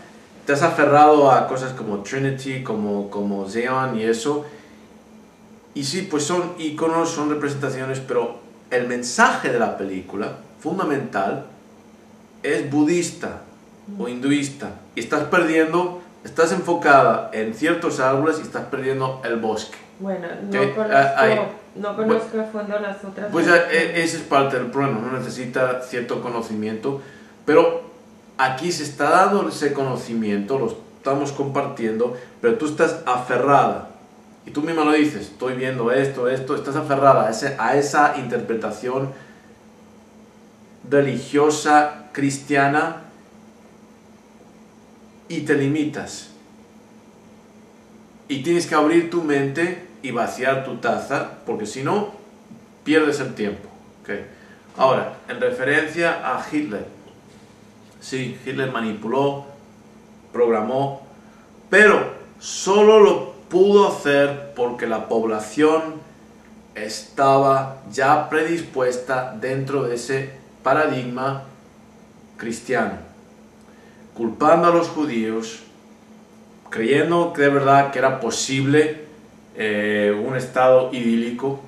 te has aferrado a cosas como Trinity, como Zion y eso, y sí, pues son iconos, son representaciones, pero el mensaje de la película fundamental es budista o hinduista, y estás enfocada en ciertos árboles y estás perdiendo el bosque. Bueno, no conozco a fondo las otras. Pues ese es parte del problema, no necesita cierto conocimiento, pero aquí se está dando ese conocimiento, lo estamos compartiendo, pero tú estás aferrada, y tú misma lo dices, estoy viendo esto, estás aferrada a esa interpretación religiosa, cristiana, y te limitas. Y tienes que abrir tu mente y vaciar tu taza, porque si no, pierdes el tiempo. ¿Okay? Ahora, en referencia a Hitler, sí, Hitler manipuló, programó, pero solo lo pudo hacer porque la población estaba ya predispuesta dentro de ese paradigma cristiano, culpando a los judíos, creyendo que de verdad que era posible un estado idílico,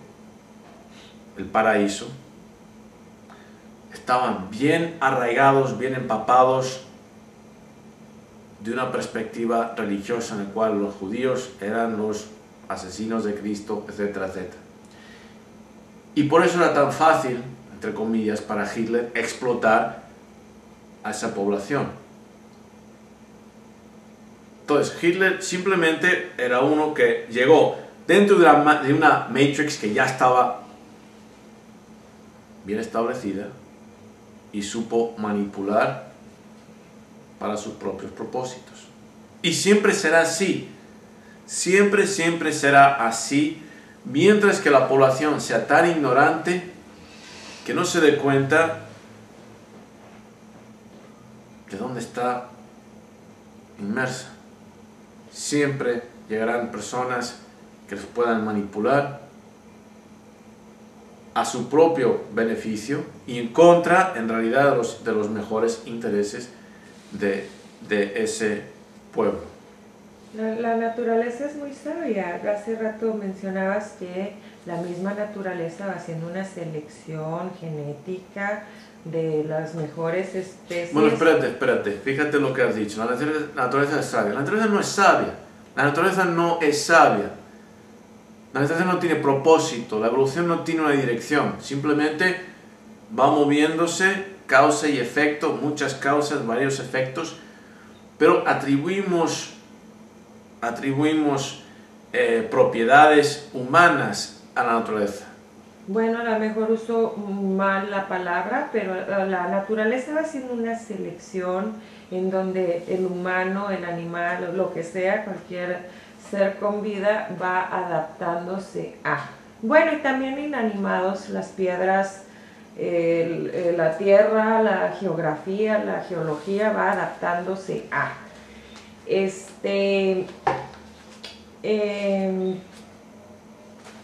el paraíso. Estaban bien arraigados, bien empapados de una perspectiva religiosa en la cual los judíos eran los asesinos de Cristo, etcétera, etcétera. Y por eso era tan fácil, entre comillas, para Hitler explotar a esa población. Entonces, Hitler simplemente era uno que llegó dentro de una Matrix que ya estaba bien establecida, y supo manipular para sus propios propósitos. Y siempre será así. Siempre será así, mientras que la población sea tan ignorante que no se dé cuenta de dónde está inmersa. Siempre llegarán personas que los puedan manipular a su propio beneficio y en contra, en realidad, de los mejores intereses de ese pueblo. La naturaleza es muy sabia. Hace rato mencionabas que la misma naturaleza va haciendo una selección genética de las mejores especies. Bueno, espérate, fíjate lo que has dicho. La naturaleza es sabia. La naturaleza no es sabia. La naturaleza no es sabia. La naturaleza no tiene propósito. La evolución no tiene una dirección. Simplemente va moviéndose, causa y efecto, muchas causas, varios efectos, pero atribuimos propiedades humanas a la naturaleza. Bueno, a lo mejor uso mal la palabra, pero la naturaleza va haciendo una selección en donde el humano, el animal, lo que sea, cualquier ser con vida va adaptándose a. Bueno, y también inanimados, las piedras, la tierra, la geografía, la geología va adaptándose a.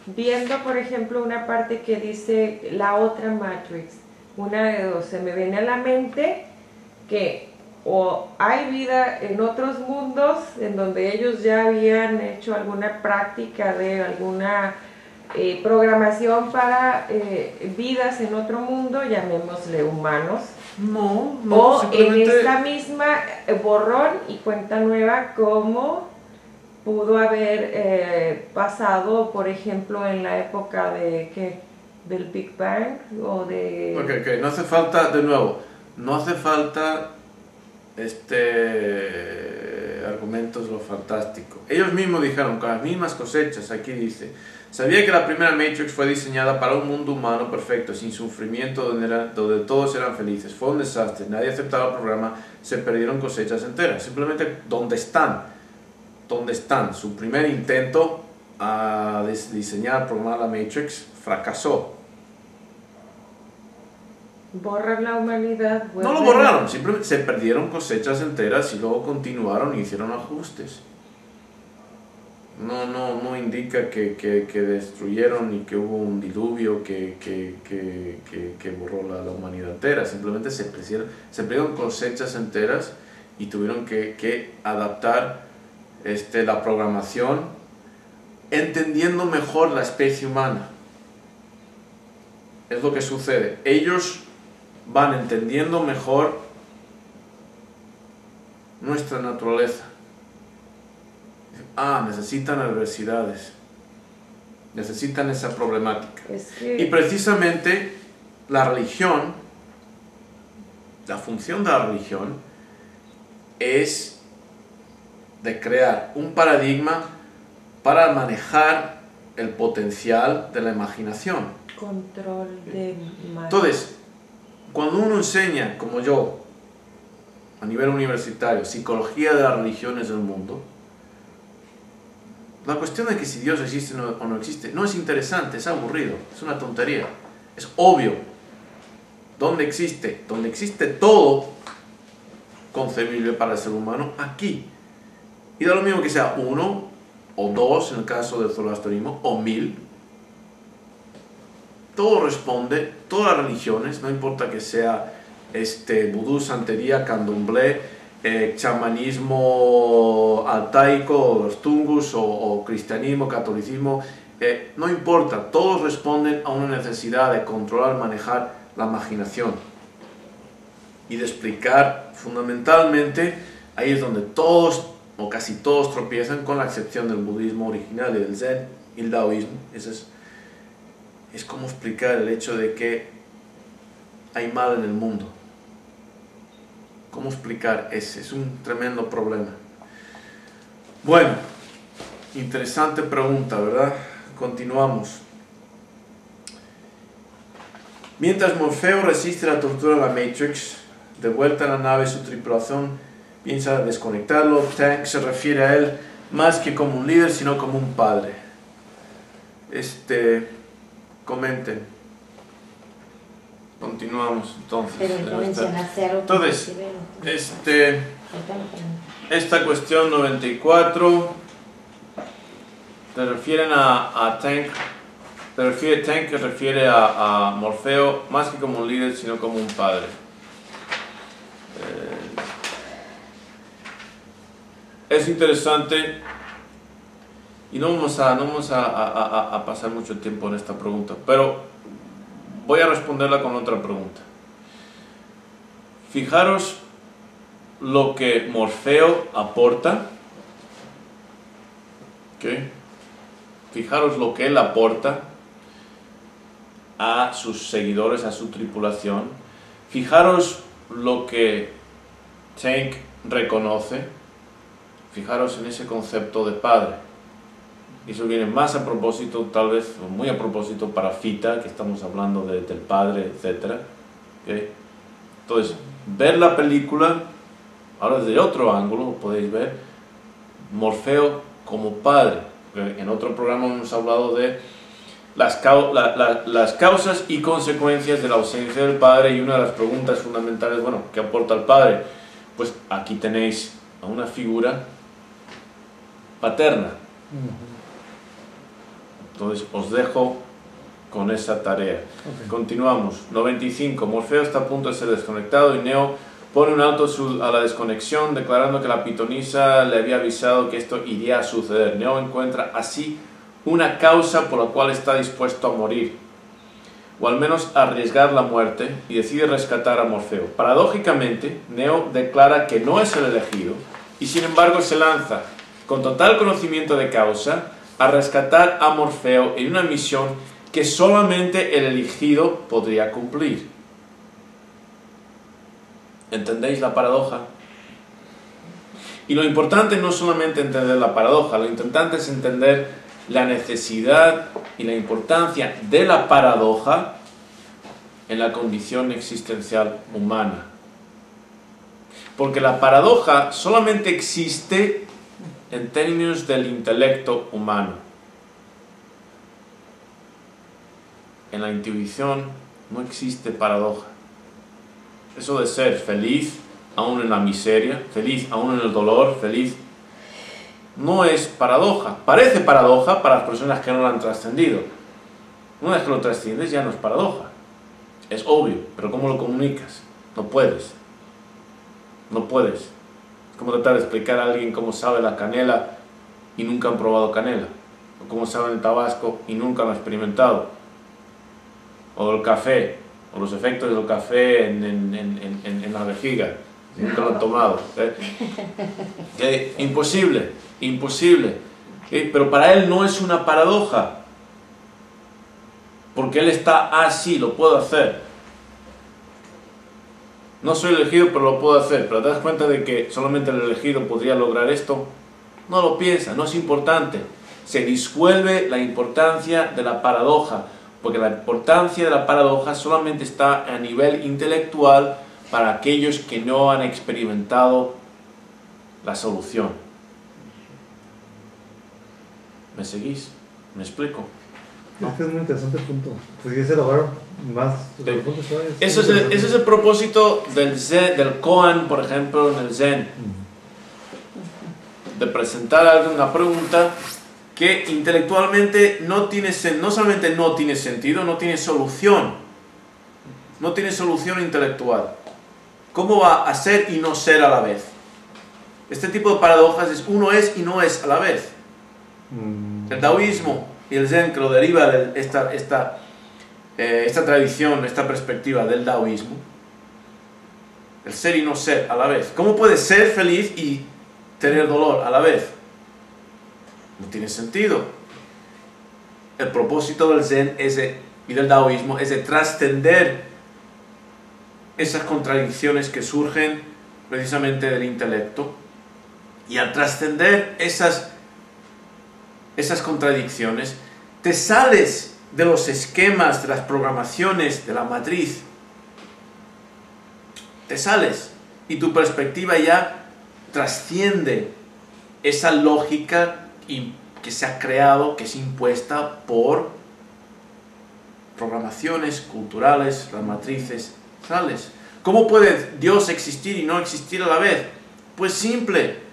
Viendo, por ejemplo, una parte que dice la otra Matrix, una de dos, se me viene a la mente que o hay vida en otros mundos en donde ellos ya habían hecho alguna práctica de alguna programación para vidas en otro mundo, llamémosle humanos. No, O simplemente... en esta misma borrón y cuenta nueva, como pudo haber pasado, por ejemplo, en la época del Big Bang o de... Ok, no hace falta, de nuevo, no hace falta argumentos lo fantástico. Ellos mismos dijeron, con las mismas cosechas, aquí dice, sabía que la primera Matrix fue diseñada para un mundo humano perfecto, sin sufrimiento, donde todos eran felices. Fue un desastre, nadie aceptaba el programa, se perdieron cosechas enteras. Simplemente, ¿dónde están? Su primer intento a diseñar, programar la Matrix fracasó. Borrar la humanidad. No lo borraron, simplemente se perdieron cosechas enteras y luego continuaron y hicieron ajustes. No indica que destruyeron y que hubo un diluvio que borró la humanidad entera. Simplemente se perdieron cosechas enteras y tuvieron que adaptar la programación, entendiendo mejor la especie humana. Es lo que sucede. Ellos van entendiendo mejor nuestra naturaleza. Necesitan adversidades, necesitan esa problemática. Y precisamente la religión, la función de la religión es de crear un paradigma para manejar el potencial de la imaginación. Control de masa. Entonces, cuando uno enseña, como yo, a nivel universitario, psicología de las religiones del mundo, la cuestión de que si Dios existe o no existe no es interesante, es aburrido, es una tontería, es obvio. ¿Dónde existe? Donde existe todo concebible para el ser humano, aquí. Y da lo mismo que sea uno o dos, en el caso del zoroastrismo, o 1000. Todo responde, todas las religiones, no importa que sea vudú, santería, candomblé, chamanismo altaico, los tungus, o cristianismo, catolicismo, no importa, todos responden a una necesidad de controlar, manejar la imaginación y de explicar. Fundamentalmente, ahí es donde todos o casi todos tropiezan, con la excepción del budismo original y del zen y el taoísmo. Es como explicar el hecho de que hay mal en el mundo. ¿Cómo explicar ese? Es un tremendo problema. Bueno, interesante pregunta, ¿verdad? Continuamos. Mientras Morfeo resiste la tortura de la Matrix, de vuelta a la nave, su tripulación piensa desconectarlo. Tank se refiere a él más que como un líder, sino como un padre. Comenten. Continuamos entonces. Pero mencionaste algo. Entonces, esta cuestión 94 te refieren a Tank. Tank que refiere a Morfeo más que como un líder, sino como un padre. Es interesante y no vamos a pasar mucho tiempo en esta pregunta, pero voy a responderla con otra pregunta. Fijaros lo que Morfeo aporta. ¿Okay? Fijaros lo que él aporta a sus seguidores, a su tripulación. Fijaros lo que Tank reconoce. Fijaros en ese concepto de padre. Y eso viene más a propósito, tal vez, o muy a propósito para Fita, que estamos hablando del padre, etc. ¿Okay? Entonces, ver la película, ahora desde otro ángulo, podéis ver Morfeo como padre. En otro programa hemos hablado de las causas y consecuencias de la ausencia del padre, y una de las preguntas fundamentales, bueno, ¿qué aporta el padre? Pues aquí tenéis a una figura paterna. Entonces os dejo con esa tarea. Okay. Continuamos. 95. Morfeo está a punto de ser desconectado y Neo pone un alto a la desconexión, declarando que la pitonisa le había avisado que esto iría a suceder. Neo encuentra así una causa por la cual está dispuesto a morir, o al menos a arriesgar la muerte, y decide rescatar a Morfeo. Paradójicamente, Neo declara que no es el elegido, y sin embargo se lanza, con total conocimiento de causa, a rescatar a Morfeo en una misión que solamente el elegido podría cumplir. ¿Entendéis la paradoja? Y lo importante no es solamente entender la paradoja, lo importante es entender la necesidad y la importancia de la paradoja en la condición existencial humana. Porque la paradoja solamente existe en términos del intelecto humano. En la intuición no existe paradoja. Eso de ser feliz aún en la miseria, feliz aún en el dolor, feliz, no es paradoja. Parece paradoja para las personas que no lo han trascendido. Una vez que lo trasciendes ya no es paradoja. Es obvio, pero ¿cómo lo comunicas? No puedes. No puedes. Es como tratar de explicar a alguien cómo sabe la canela y nunca han probado canela. O cómo sabe el tabasco y nunca lo han experimentado. O el café, o los efectos del café en la vejiga. Nunca lo han tomado. Imposible, imposible. Pero para él no es una paradoja. Porque él está así, lo puedo hacer. No soy elegido, pero lo puedo hacer. Pero te das cuenta de que solamente el elegido podría lograr esto. No lo piensa, no es importante. Se disuelve la importancia de la paradoja. Porque la importancia de la paradoja solamente está a nivel intelectual para aquellos que no han experimentado la solución. ¿Me seguís? ¿Me explico? ¿No? Es muy interesante el punto. Pudiese elaborar más. Ese es el propósito del Zen, del Koan, por ejemplo, en el Zen. De presentar alguna pregunta que intelectualmente no solamente no tiene sentido, no tiene solución. No tiene solución intelectual. ¿Cómo va a ser y no ser a la vez? Este tipo de paradojas es uno es y no es a la vez. El taoísmo y el Zen, que lo deriva de esta tradición, esta perspectiva del taoísmo, el ser y no ser a la vez. ¿Cómo puedes ser feliz y tener dolor a la vez? No tiene sentido. El propósito del Zen y del taoísmo es de trascender esas contradicciones que surgen precisamente del intelecto, y al trascender esas contradicciones te sales de los esquemas, de las programaciones, de la matriz, te sales y tu perspectiva ya trasciende esa lógica que se ha creado, que es impuesta por programaciones culturales, las matrices. ¿Sales? ¿Cómo puede Dios existir y no existir a la vez? Pues simple.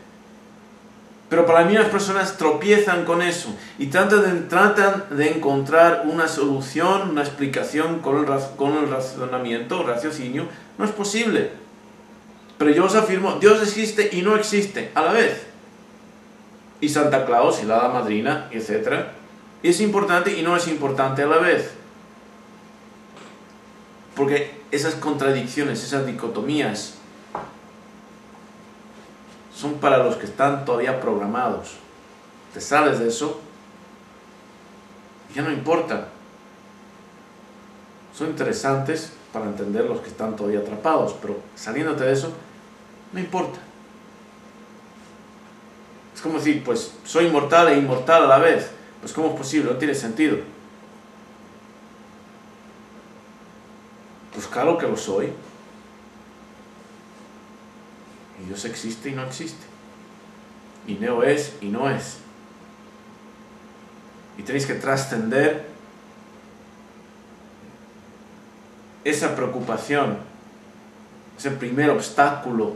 Pero para mí las personas tropiezan con eso y tratan de encontrar una solución, una explicación con el razonamiento, raciocinio. No es posible. Pero yo os afirmo, Dios existe y no existe a la vez. Y Santa Claus y la hada madrina, etc. Es importante y no es importante a la vez. Porque esas contradicciones, esas dicotomías, son para los que están todavía programados. Te sales de eso, ya no importa. Son interesantes para entender los que están todavía atrapados, pero saliéndote de eso, no importa. Es como decir, pues soy mortal e inmortal a la vez. Pues ¿cómo es posible? No tiene sentido. Pues claro que lo soy. Y Dios existe y no existe. Y Neo es y no es. Y tenéis que trascender esa preocupación, ese primer obstáculo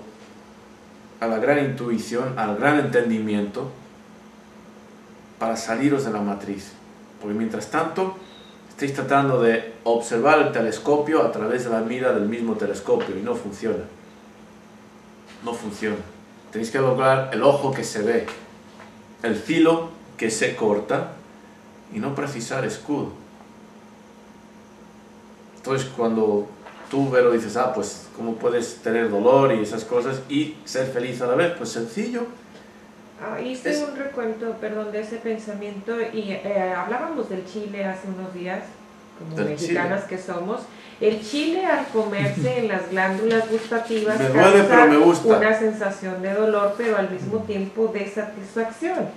a la gran intuición, al gran entendimiento, para saliros de la matriz. Porque mientras tanto, estáis tratando de observar el telescopio a través de la mira del mismo telescopio y no funciona. No funciona. Tenéis que lograr el ojo que se ve, el filo que se corta y no precisar escudo. Entonces cuando tú, Vero, dices, pues ¿cómo puedes tener dolor y esas cosas y ser feliz a la vez? Pues sencillo. Hice un recuento, de ese pensamiento y hablábamos del chile hace unos días, como mexicanas que somos. El chile, al comerse en las glándulas gustativas, me duele, pero me gusta. Una sensación de dolor, pero al mismo tiempo de satisfacción,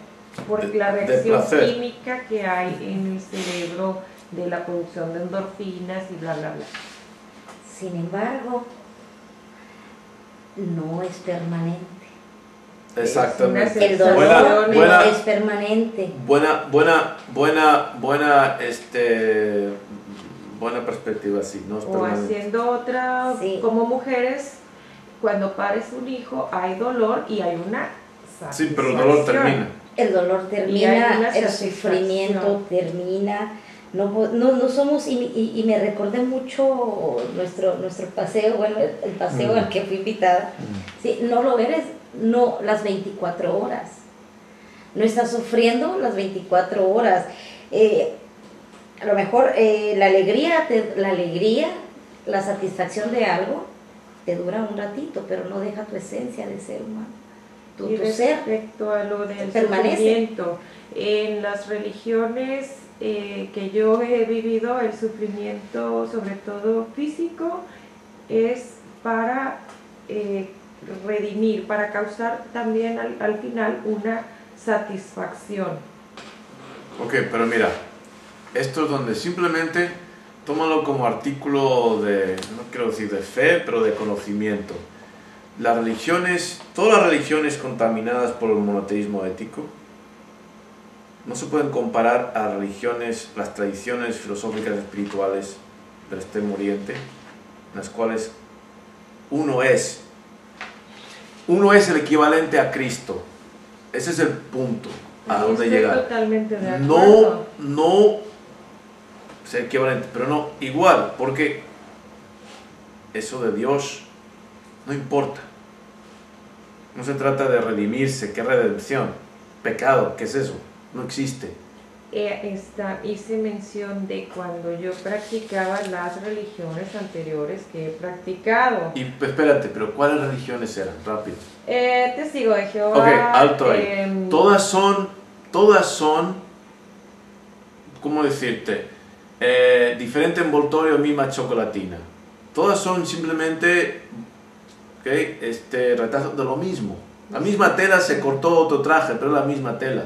por la reacción química que hay en el cerebro de la producción de endorfinas y bla, bla, bla. Sin embargo, no es permanente. Exactamente. El dolor no es permanente. Buena perspectiva, sí, no es o permanente. Haciendo otra, sí. Como mujeres, cuando pares un hijo hay dolor y hay una satisfacción. Sí, pero el dolor termina. El dolor termina, el sufrimiento termina. No somos, y me recordé mucho nuestro paseo, el paseo al que fui invitada. Sí, no lo eres, no las 24 horas. No estás sufriendo las 24 horas. A lo mejor la alegría, la satisfacción de algo te dura un ratito, pero no deja tu esencia de ser humano. Tu respecto a lo del sufrimiento, en las religiones que yo he vivido, el sufrimiento, sobre todo físico, es para redimir, para causar también al final una satisfacción. Ok, pero mira, esto es donde simplemente tómalo como artículo de, no quiero decir de fe, pero de conocimiento. Las religiones, todas las religiones contaminadas por el monoteísmo ético, no se pueden comparar a religiones, las tradiciones filosóficas espirituales del Extremo Oriente, en las cuales uno es el equivalente a Cristo. Ese es el punto a donde llegar. Totalmente de acuerdo. No ser equivalente, pero no igual, porque eso de Dios no importa. No se trata de redimirse. ¿Qué redención? Pecado, ¿qué es eso? No existe. Hice mención de cuando yo practicaba las religiones anteriores que he practicado. Y espérate, pero ¿cuáles religiones eran? Rápido. Testigo de Jehová. Ok, alto ahí. Todas son, ¿cómo decirte? Diferente envoltorio, misma chocolatina. Todas son simplemente retazos de lo mismo. La misma tela se cortó otro traje, pero es la misma tela.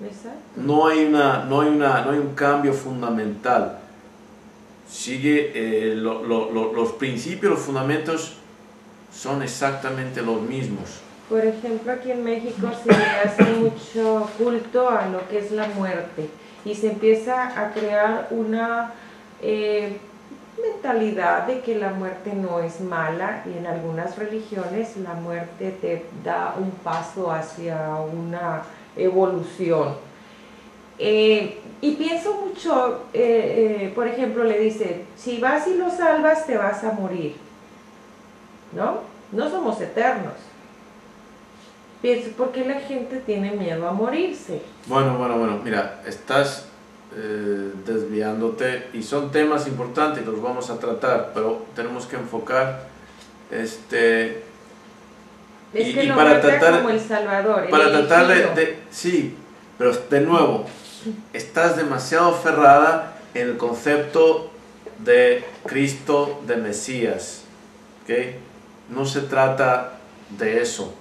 Exacto. No hay un cambio fundamental. Sigue los principios, los fundamentos son exactamente los mismos. Por ejemplo, aquí en México se hace mucho culto a lo que es la muerte y se empieza a crear una mentalidad de que la muerte no es mala, y en algunas religiones la muerte te da un paso hacia una evolución. Y pienso mucho, por ejemplo, le dice, si vas y lo salvas te vas a morir, ¿no? No somos eternos. Pienso, ¿por qué la gente tiene miedo a morirse? Bueno, mira, estás desviándote, y son temas importantes, los vamos a tratar, pero tenemos que enfocar Es que lo para trata tratar, como el Salvador, para el tratar elegido. sí, pero de nuevo, estás demasiado aferrada en el concepto de Cristo, de Mesías, ¿ok? No se trata de eso.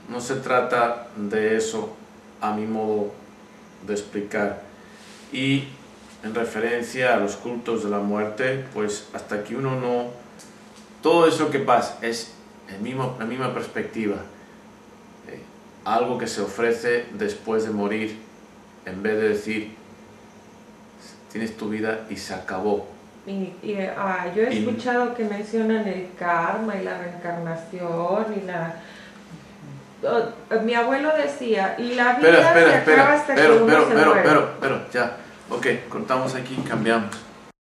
No se trata de eso, a mi modo de explicar. Y en referencia a los cultos de la muerte, pues hasta que uno no... Todo eso que pasa es la misma perspectiva. Algo que se ofrece después de morir, en vez de decir, tienes tu vida y se acabó. Yo he escuchado que mencionan el karma y la reencarnación y la... mi abuelo decía, la vida se acaba hasta que uno se muere. Pero, ya, ok, cortamos aquí, cambiamos.